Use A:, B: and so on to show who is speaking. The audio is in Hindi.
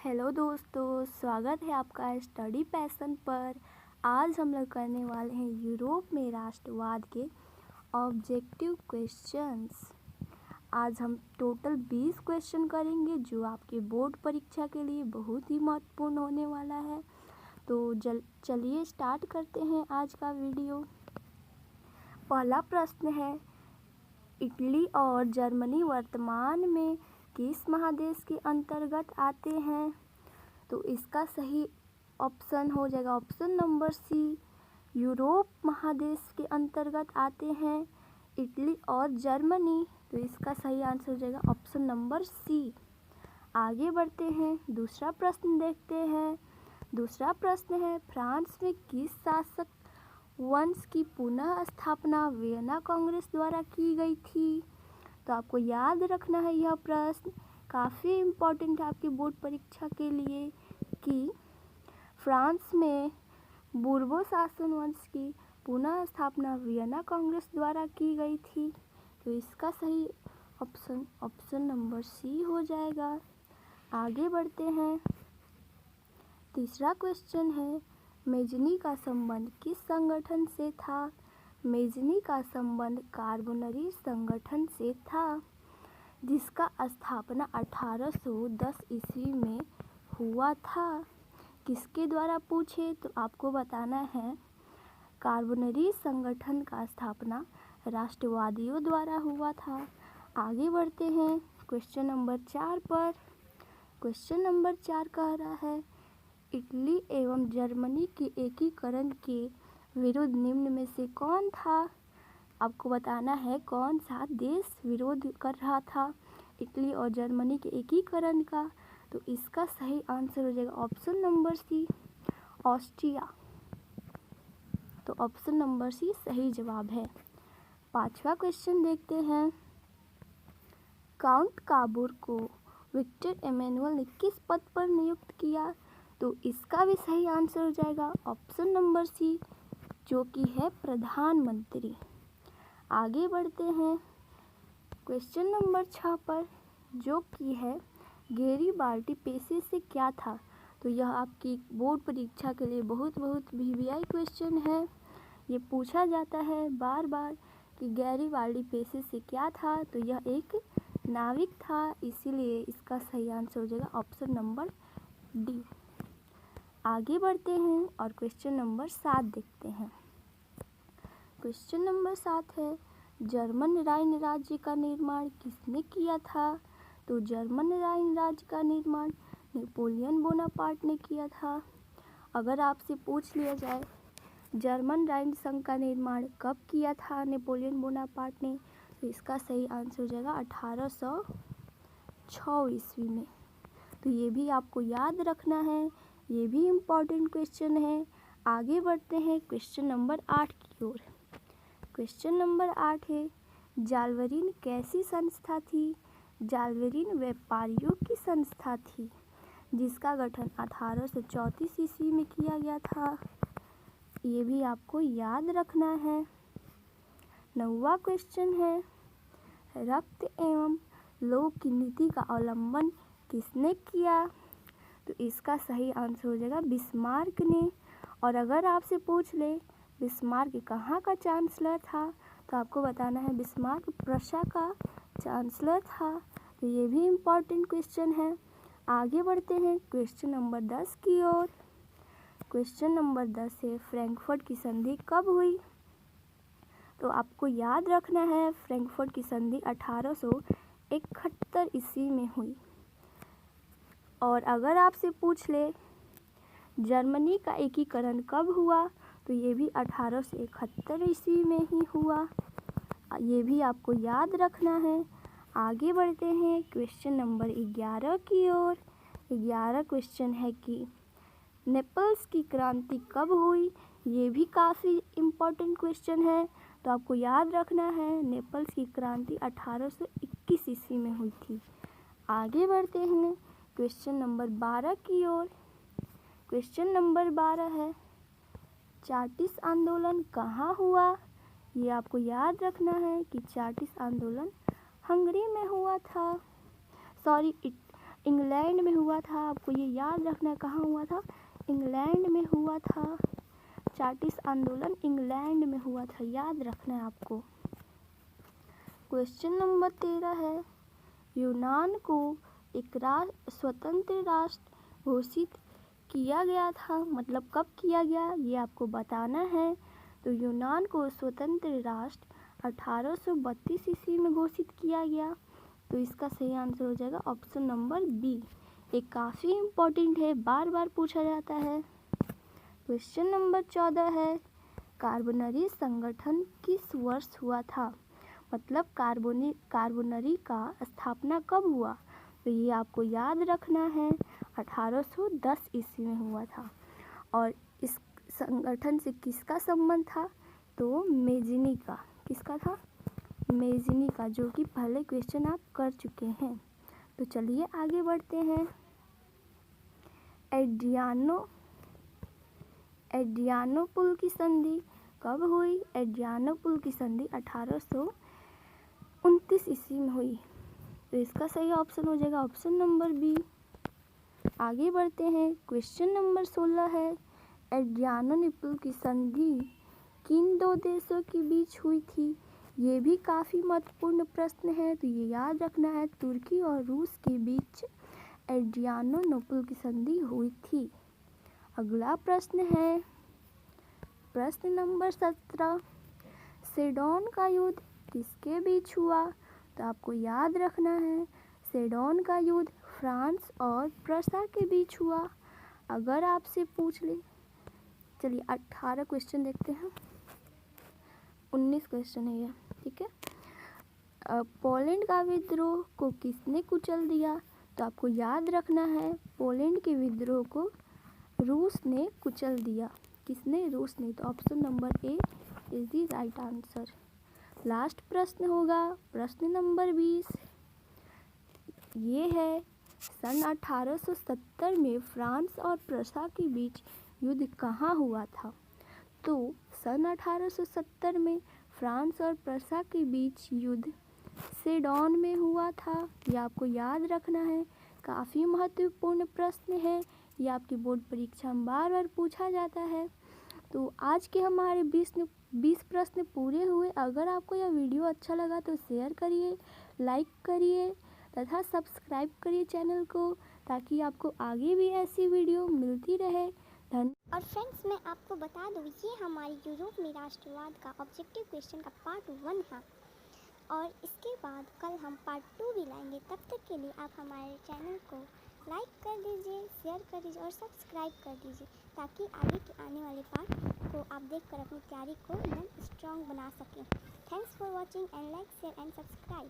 A: हेलो दोस्तों, स्वागत है आपका स्टडी पैशन पर। आज हम लोग करने वाले हैं यूरोप में राष्ट्रवाद के ऑब्जेक्टिव क्वेश्चंस। आज हम टोटल 20 क्वेश्चन करेंगे जो आपके बोर्ड परीक्षा के लिए बहुत ही महत्वपूर्ण होने वाला है। तो चलिए स्टार्ट करते हैं आज का वीडियो। पहला प्रश्न है, इटली और जर्मनी वर्तमान में किस महादेश के अंतर्गत आते हैं? तो इसका सही ऑप्शन हो जाएगा ऑप्शन नंबर सी, यूरोप महादेश के अंतर्गत आते हैं इटली और जर्मनी। तो इसका सही आंसर हो जाएगा ऑप्शन नंबर सी। आगे बढ़ते हैं, दूसरा प्रश्न देखते हैं। दूसरा प्रश्न है, फ्रांस में किस शासक वंश की पुनः स्थापना वियना कांग्रेस द्वारा की गई थी? तो आपको याद रखना है, यह प्रश्न काफ़ी इम्पोर्टेंट है आपकी बोर्ड परीक्षा के लिए कि फ्रांस में बूर्बो शासन वंश की पुनः स्थापना वियना कांग्रेस द्वारा की गई थी। तो इसका सही ऑप्शन नंबर सी हो जाएगा। आगे बढ़ते हैं, तीसरा क्वेश्चन है, मेजनी का संबंध किस संगठन से था? मेजनी का संबंध कार्बोनरी संगठन से था, जिसका स्थापना 1810 ईस्वी में हुआ था। किसके द्वारा पूछे तो आपको बताना है, कार्बोनरी संगठन का स्थापना राष्ट्रवादियों द्वारा हुआ था। आगे बढ़ते हैं क्वेश्चन नंबर 4 पर। क्वेश्चन नंबर 4 कह रहा है, इटली एवं जर्मनी के एकीकरण के विरुद्ध निम्न में से कौन था? आपको बताना है कौन सा देश विरोध कर रहा था इटली और जर्मनी के एकीकरण का। तो इसका सही आंसर हो जाएगा ऑप्शन नंबर सी, ऑस्ट्रिया। तो ऑप्शन नंबर सी सही जवाब है। पांचवा क्वेश्चन देखते हैं, काउंट काबूर को विक्टर एमेनुअल ने किस पद पर नियुक्त किया? तो इसका भी सही आंसर हो जाएगा ऑप्शन नंबर सी, जो कि है प्रधानमंत्री। आगे बढ़ते हैं क्वेश्चन नंबर 6 पर, जो कि है गैरीबाल्डी पेशे से क्या था? तो यह आपकी बोर्ड परीक्षा के लिए बहुत वीवीआई क्वेश्चन है। ये पूछा जाता है बार बार कि गैरीबाल्डी पेशे से क्या था? तो यह एक नाविक था, इसीलिए इसका सही आंसर हो जाएगा ऑप्शन नंबर डी। आगे बढ़ते हैं और क्वेश्चन नंबर 7 देखते हैं। क्वेश्चन नंबर 7 है, जर्मन राइन राज्य का निर्माण किसने किया था? तो जर्मन राइन राज्य का निर्माण नेपोलियन बोनापार्ट ने किया था। अगर आपसे पूछ लिया जाए जर्मन राइन संघ का निर्माण कब किया था नेपोलियन बोनापार्ट ने, तो इसका सही आंसर हो जाएगा 1806 ईस्वी में। तो ये भी आपको याद रखना है, ये भी इम्पॉर्टेंट क्वेश्चन है। आगे बढ़ते हैं क्वेश्चन नंबर 8 की ओर। क्वेश्चन नंबर 8 है, जालवरीन कैसी संस्था थी? जालवरीन व्यापारियों की संस्था थी, जिसका गठन 1834 ईस्वी में किया गया था। ये भी आपको याद रखना है। 9वां क्वेश्चन है, रक्त एवं लोक की नीति का अवलंबन किसने किया? तो इसका सही आंसर हो जाएगा बिस्मार्क ने। और अगर आपसे पूछ ले बिस्मार्क कहाँ का चांसलर था, तो आपको बताना है बिस्मार्क प्रशा का चांसलर था। तो ये भी इम्पॉर्टेंट क्वेश्चन है। आगे बढ़ते हैं क्वेश्चन नंबर 10 की ओर। क्वेश्चन नंबर 10 है, फ्रैंकफर्ट की संधि कब हुई? तो आपको याद रखना है, फ्रैंकफर्ट की संधि 1871 ईस्वी में हुई। और अगर आपसे पूछ ले जर्मनी का एकीकरण कब हुआ, तो ये भी 1871 ईस्वी में ही हुआ। ये भी आपको याद रखना है। आगे बढ़ते हैं क्वेश्चन नंबर 11 की ओर। 11 क्वेश्चन है कि नेपल्स की क्रांति कब हुई? ये भी काफ़ी इम्पोर्टेंट क्वेश्चन है, तो आपको याद रखना है, नेपल्स की क्रांति 1821 ईस्वी में हुई थी। आगे बढ़ते हैं क्वेश्चन नंबर 12 की ओर। क्वेश्चन नंबर 12 है, चार्टिस्ट आंदोलन कहाँ हुआ? ये आपको याद रखना है कि चार्टिस्ट आंदोलन हंगरी में हुआ था। इंग्लैंड में हुआ था। आपको ये याद रखना, कहाँ हुआ था? इंग्लैंड में हुआ था। चार्टिस्ट आंदोलन इंग्लैंड में हुआ था, याद रखना है आपको। क्वेश्चन नंबर 13 है, यूनान को एक स्वतंत्र राष्ट्र घोषित किया गया था, मतलब कब किया गया ये आपको बताना है। तो यूनान को स्वतंत्र राष्ट्र 1832 ईस्वी में घोषित किया गया। तो इसका सही आंसर हो जाएगा ऑप्शन नंबर बी। ये काफ़ी इम्पोर्टेंट है, बार बार पूछा जाता है। क्वेश्चन नंबर 14 है, कार्बोनरी संगठन किस वर्ष हुआ था? मतलब कार्बोनरी का स्थापना कब हुआ? तो ये आपको याद रखना है, 1810 ईस्वी में हुआ था। और इस संगठन से किसका संबंध था? तो मेजिनी का। किसका था? मेजिनी का, जो कि पहले क्वेश्चन आप कर चुके हैं। तो चलिए आगे बढ़ते हैं। एड्रियानोपुल की संधि कब हुई? एड्रियानोपुल की संधि 1829 ईस्वी में हुई। तो इसका सही ऑप्शन हो जाएगा ऑप्शन नंबर बी। आगे बढ़ते हैं। क्वेश्चन नंबर 16 है, एड्रियानोपुल की संधि किन दो देशों के बीच हुई थी? ये भी काफ़ी महत्वपूर्ण प्रश्न है, तो ये याद रखना है, तुर्की और रूस के बीच एड्रियानोपुल की संधि हुई थी। अगला प्रश्न है प्रश्न नंबर 17, सेडोन का युद्ध किसके बीच हुआ? तो आपको याद रखना है, सेडोन का युद्ध फ्रांस और प्रसा के बीच हुआ। अगर आपसे पूछ ले, चलिए 18 क्वेश्चन देखते हैं, 19 क्वेश्चन है ये, ठीक है। पोलैंड का विद्रोह को किसने कुचल दिया? तो आपको याद रखना है, पोलैंड के विद्रोह को रूस ने कुचल दिया। किसने? रूस ने। तो option number A is the right answer. Last प्रश्न होगा प्रश्न नंबर 20। ये है, सन 1870 में फ्रांस और प्रसा के बीच युद्ध कहाँ हुआ था? तो सन 1870 में फ्रांस और प्रसा के बीच युद्ध सेडोन में हुआ था। ये आपको याद रखना है, काफ़ी महत्वपूर्ण प्रश्न है, ये आपकी बोर्ड परीक्षा में बार बार पूछा जाता है। तो आज के हमारे 20 प्रश्न पूरे हुए। अगर आपको यह वीडियो अच्छा लगा तो शेयर करिए, लाइक करिए तथा सब्सक्राइब करिए चैनल को, ताकि आपको आगे भी ऐसी वीडियो मिलती रहे। धन्यवाद।
B: और फ्रेंड्स, मैं आपको बता दूँ, ये हमारे यूरोप में राष्ट्रवाद का ऑब्जेक्टिव क्वेश्चन का पार्ट 1 है, और इसके बाद कल हम पार्ट 2 भी लाएंगे। तब तक के लिए आप हमारे चैनल को लाइक कर दीजिए, शेयर कर दीजिए और सब्सक्राइब कर दीजिए, ताकि आगे के आने वाले पार्ट को आप देखकर अपनी तैयारी को एकदम स्ट्रॉन्ग बना सकें। Thanks for watching and like, share and subscribe.